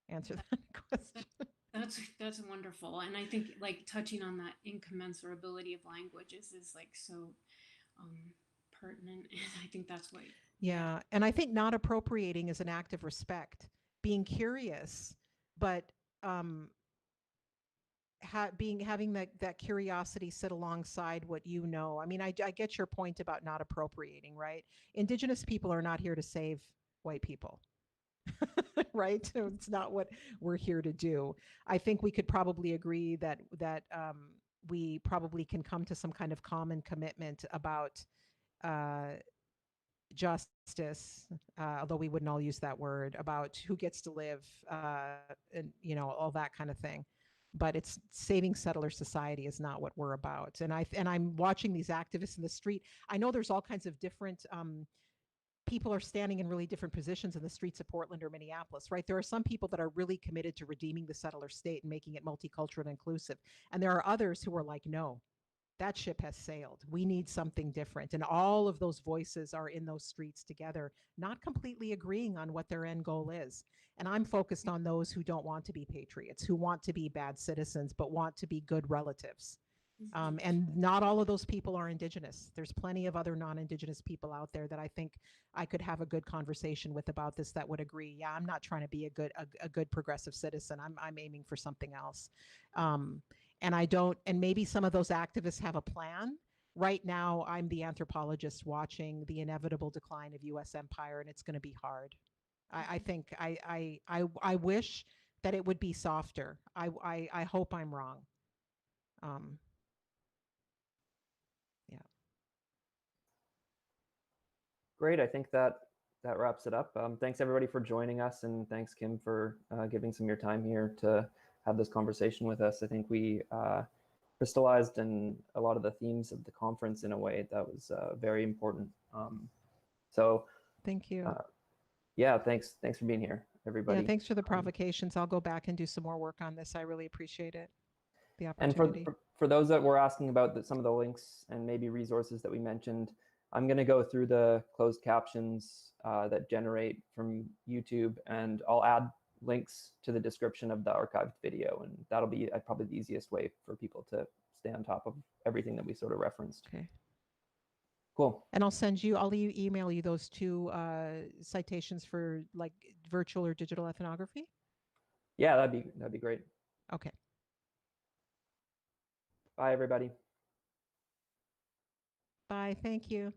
answer that question? That's wonderful. And I think like touching on that incommensurability of languages is like so pertinent. And I think that's what. Yeah. And I think not appropriating is an act of respect, being curious, but having that curiosity sit alongside what you know. I mean, I get your point about not appropriating, right? Indigenous people are not here to save white people. Right? It's not what we're here to do. I think we could probably agree that we probably can come to some kind of common commitment about justice, although we wouldn't all use that word, about who gets to live, and all that kind of thing. But it's saving settler society is not what we're about. And I'm watching these activists in the street. I know there's all kinds of different people are standing in really different positions in the streets of Portland or Minneapolis, right? There are some people that are really committed to redeeming the settler state and making it multicultural and inclusive. And there are others who are like, no, that ship has sailed. We need something different. And all of those voices are in those streets together, not completely agreeing on what their end goal is. And I'm focused on those who don't want to be patriots, who want to be bad citizens, but want to be good relatives. And not all of those people are Indigenous. There's plenty of other non-Indigenous people out there that I think I could have a good conversation with about this that would agree. Yeah, I'm not trying to be a good progressive citizen. I'm aiming for something else. And maybe some of those activists have a plan. Right now, I'm the anthropologist watching the inevitable decline of U.S. empire, and it's going to be hard. I think I wish that it would be softer. I hope I'm wrong. Yeah. Great. I think that wraps it up. Thanks everybody for joining us, and thanks Kim for giving some of your time here to have this conversation with us. I think we crystallized in a lot of the themes of the conference in a way that was very important. So thank you. Yeah, thanks for being here, everybody. Yeah, thanks for the provocations. I'll go back and do some more work on this. I really appreciate it, the opportunity. And for those that were asking about some of the links and maybe resources that we mentioned, I'm going to go through the closed captions that generate from YouTube, and I'll add links to the description of the archived video, and that'll be probably the easiest way for people to stay on top of everything that we sort of referenced. Okay. Cool. And I'll email you those two citations for like virtual or digital ethnography. Yeah, that'd be great. Okay. Bye, everybody. Bye. Thank you.